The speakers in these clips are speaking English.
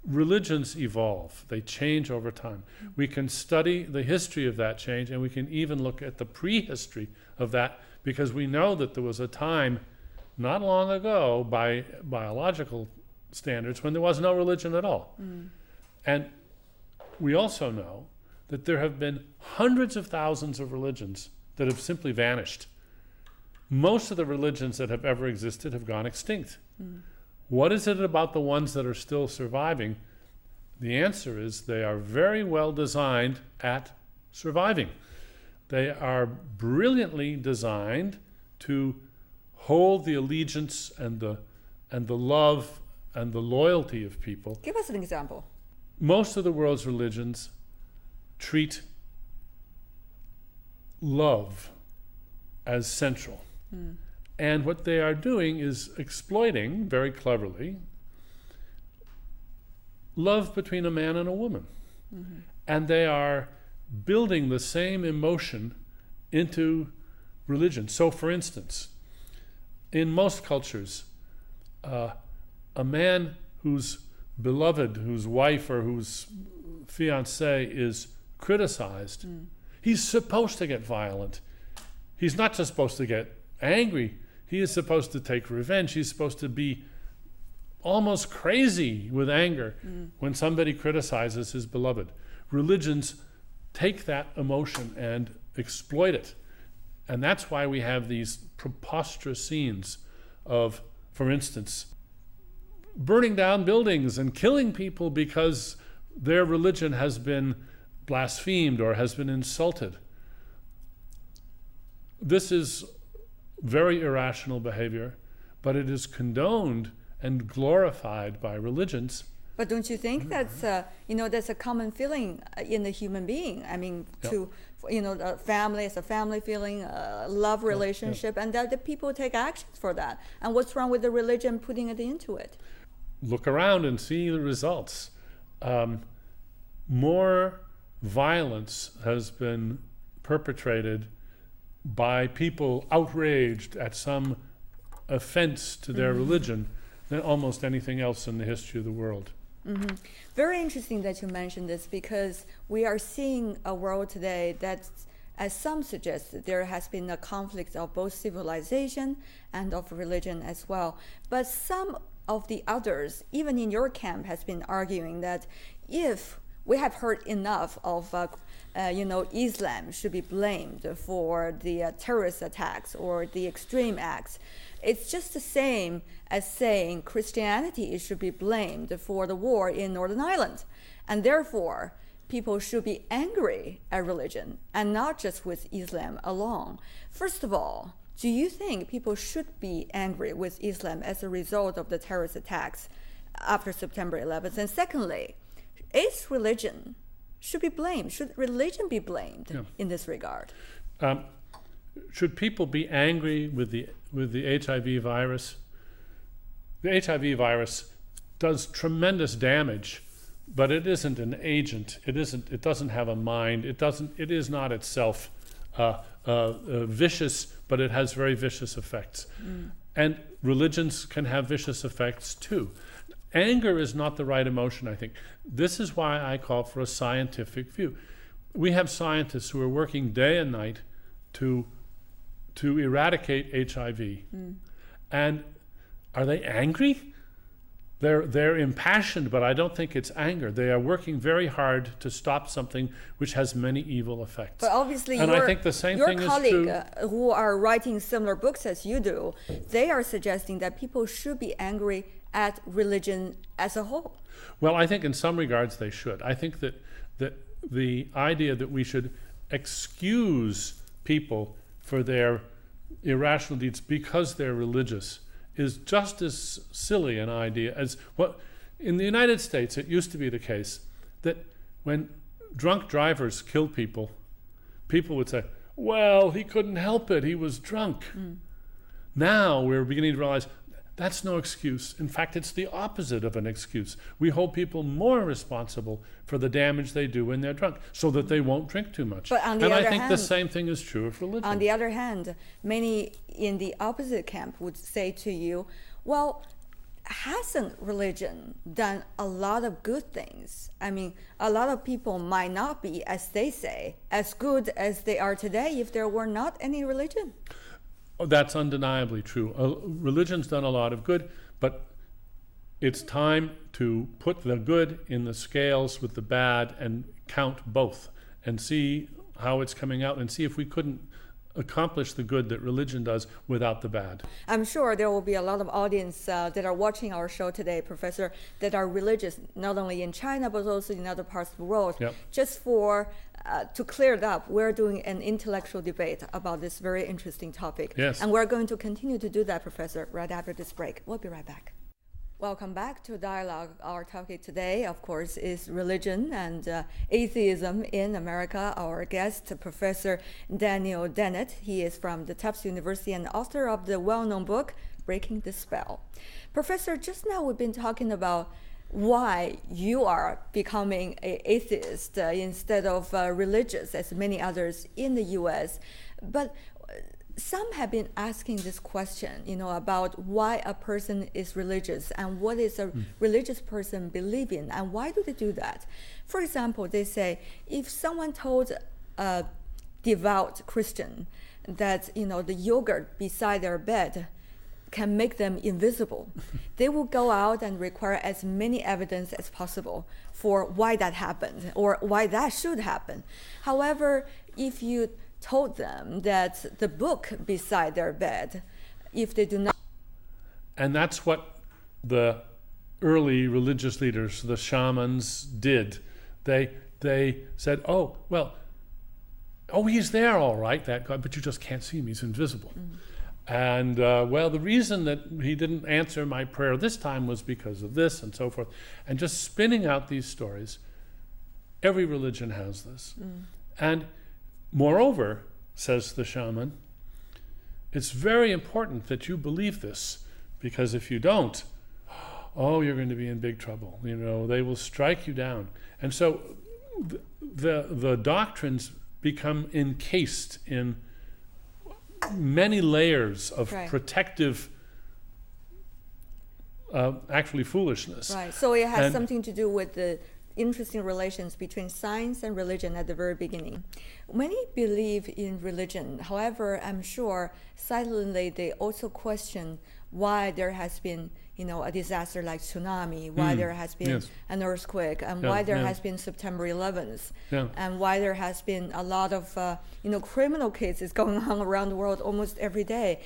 religions evolve. They change over time. We can study the history of that change, and we can even look at the prehistory of that, because we know that there was a time not long ago, by biological standards, when there was no religion at all. And we also know that there have been hundreds of thousands of religions that have simply vanished. Most of the religions that have ever existed have gone extinct. What is it about the ones that are still surviving? The answer is they are very well designed at surviving. They are brilliantly designed to hold the allegiance and the love and the loyalty of people. Give us an example. Most of the world's religions treat love as central. And what they are doing is exploiting, very cleverly, love between a man and a woman. And they are building the same emotion into religion. So, for instance, in most cultures, a man whose beloved, whose wife or whose fiancé is criticized, he's supposed to get violent. He's not just supposed to get angry. He is supposed to take revenge. He's supposed to be almost crazy with anger when somebody criticizes his beloved. Religions take that emotion and exploit it. And that's why we have these preposterous scenes of, for instance, burning down buildings and killing people because their religion has been blasphemed or has been insulted. This is very irrational behavior, but it is condoned and glorified by religions. But don't you think that's a common feeling in the human being? I mean, the family is a family feeling, love relationship, and that the people take actions for that. And what's wrong with the religion putting it into it? Look around and see the results. More violence has been perpetrated by people outraged at some offense to their religion than almost anything else in the history of the world. Very interesting that you mentioned this, because we are seeing a world today that, as some suggest, there has been a conflict of both civilization and of religion as well. But some of the others, even in your camp, has been arguing that if we have heard enough of Islam should be blamed for the terrorist attacks or the extreme acts. It's just the same as saying Christianity should be blamed for the war in Northern Ireland. And therefore, people should be angry at religion and not just with Islam alone. First of all, do you think people should be angry with Islam as a result of the terrorist attacks after September 11th? And secondly, is religion should be blamed? Should religion be blamed in this regard? Should people be angry with the HIV virus? The HIV virus does tremendous damage, but it isn't an agent. It doesn't have a mind. It is not itself vicious, but it has very vicious effects. And religions can have vicious effects too. Anger is not the right emotion, I think. This is why I call for a scientific view. We have scientists who are working day and night to eradicate HIV. And are they angry? They're impassioned, but I don't think it's anger. They are working very hard to stop something which has many evil effects. But obviously, and I think the same thing is true. Your colleague who are writing similar books as you do, they are suggesting that people should be angry at religion as a whole. Well, I think in some regards they should. I think that the idea that we should excuse people for their irrational deeds because they're religious is just as silly an idea as what in the United States it used to be the case that when drunk drivers killed people, people would say, well, he couldn't help it, he was drunk. Now we're beginning to realize that's no excuse. In fact, it's the opposite of an excuse. We hold people more responsible for the damage they do when they're drunk so that they won't drink too much. But on the and other I think hand, the same thing is true of religion. On the other hand, many in the opposite camp would say to you, well, hasn't religion done a lot of good things? I mean, a lot of people might not be, as they say, as good as they are today if there were not any religion. Oh, that's undeniably true. Religion's done a lot of good, but it's time to put the good in the scales with the bad and count both and see how it's coming out and see if we couldn't accomplish the good that religion does without the bad. I'm sure there will be a lot of audience that are watching our show today, Professor, that are religious, not only in China, but also in other parts of the world. Yep. Just for, to clear it up, we're doing an intellectual debate about this very interesting topic. Yes. And we're going to continue to do that, Professor, right after this break. We'll be right back. Welcome back to Dialogue. Our topic today, of course, is religion and atheism in America. Our guest, Professor Dennett. He is from the Tufts University and author of the well-known book, Breaking the Spell. Professor, just now we've been talking about why you are becoming an atheist instead of religious, as many others in the U.S. But some have been asking this question, about why a person is religious and what is a religious person believe in and why do they do that. For example, they say if someone told a devout Christian that, the yogurt beside their bed can make them invisible, they will go out and require as many evidence as possible for why that happened or why that should happen. However, if you told them that the book beside their bed, if they do not. And that's what the early religious leaders, the shamans, did. They said, oh, he's there all right, that God, but you just can't see him, he's invisible. And the reason that he didn't answer my prayer this time was because of this and so forth. And just spinning out these stories. Every religion has this. And moreover, says the shaman, it's very important that you believe this, because if you don't, you're going to be in big trouble. They will strike you down. And so the doctrines become encased in many layers of protective, actually foolishness. Right. So it has something to do with the interesting relations between science and religion at the very beginning. Many believe in religion. However, I'm sure silently they also question why there has been, a disaster like tsunami, why there has been an earthquake, and why there has been September 11th, and why there has been a lot of, criminal cases going on around the world almost every day.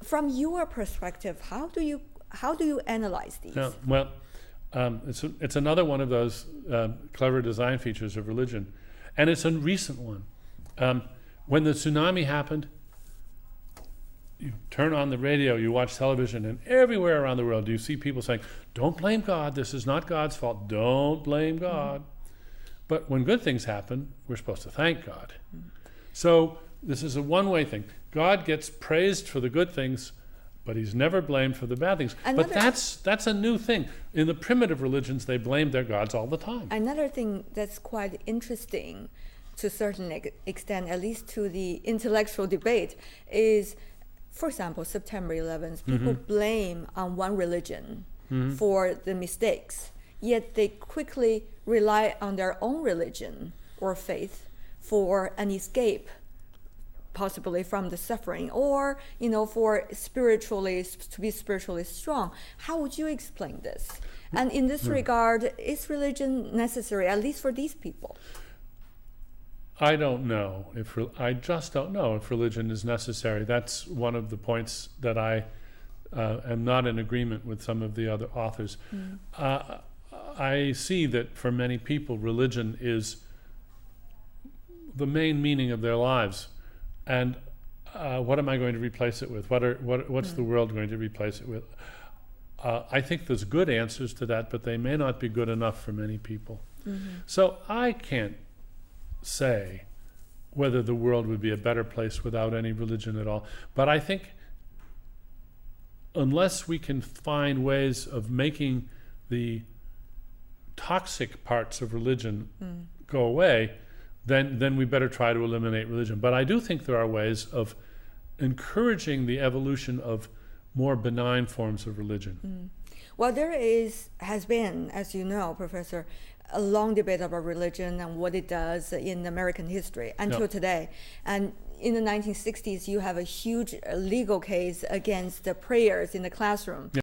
From your perspective, how do you analyze these? It's another one of those clever design features of religion, and it's a recent one. When the tsunami happened, you turn on the radio, you watch television, and everywhere around the world you see people saying, don't blame God, this is not God's fault, don't blame God. But when good things happen, we're supposed to thank God. So this is a one-way thing. God gets praised for the good things, but he's never blamed for the bad things. But that's a new thing. In the primitive religions, they blamed their gods all the time. Another thing that's quite interesting to a certain extent, at least to the intellectual debate, is, for example, September 11th, people blame on one religion for the mistakes, yet they quickly rely on their own religion or faith for an escape, possibly from the suffering, or for to be spiritually strong. How would you explain this? And in this regard, is religion necessary, at least for these people? I don't know I just don't know if religion is necessary. That's one of the points that I am not in agreement with some of the other authors. I see that for many people, religion is the main meaning of their lives. And what am I going to replace it with? What's the world going to replace it with? I think there's good answers to that, but they may not be good enough for many people. So I can't say whether the world would be a better place without any religion at all. But I think unless we can find ways of making the toxic parts of religion go away, then we better try to eliminate religion. But I do think there are ways of encouraging the evolution of more benign forms of religion. Well, has been, as you know, Professor, a long debate about religion and what it does in American history until today. And in the 1960s, you have a huge legal case against the prayers in the classroom.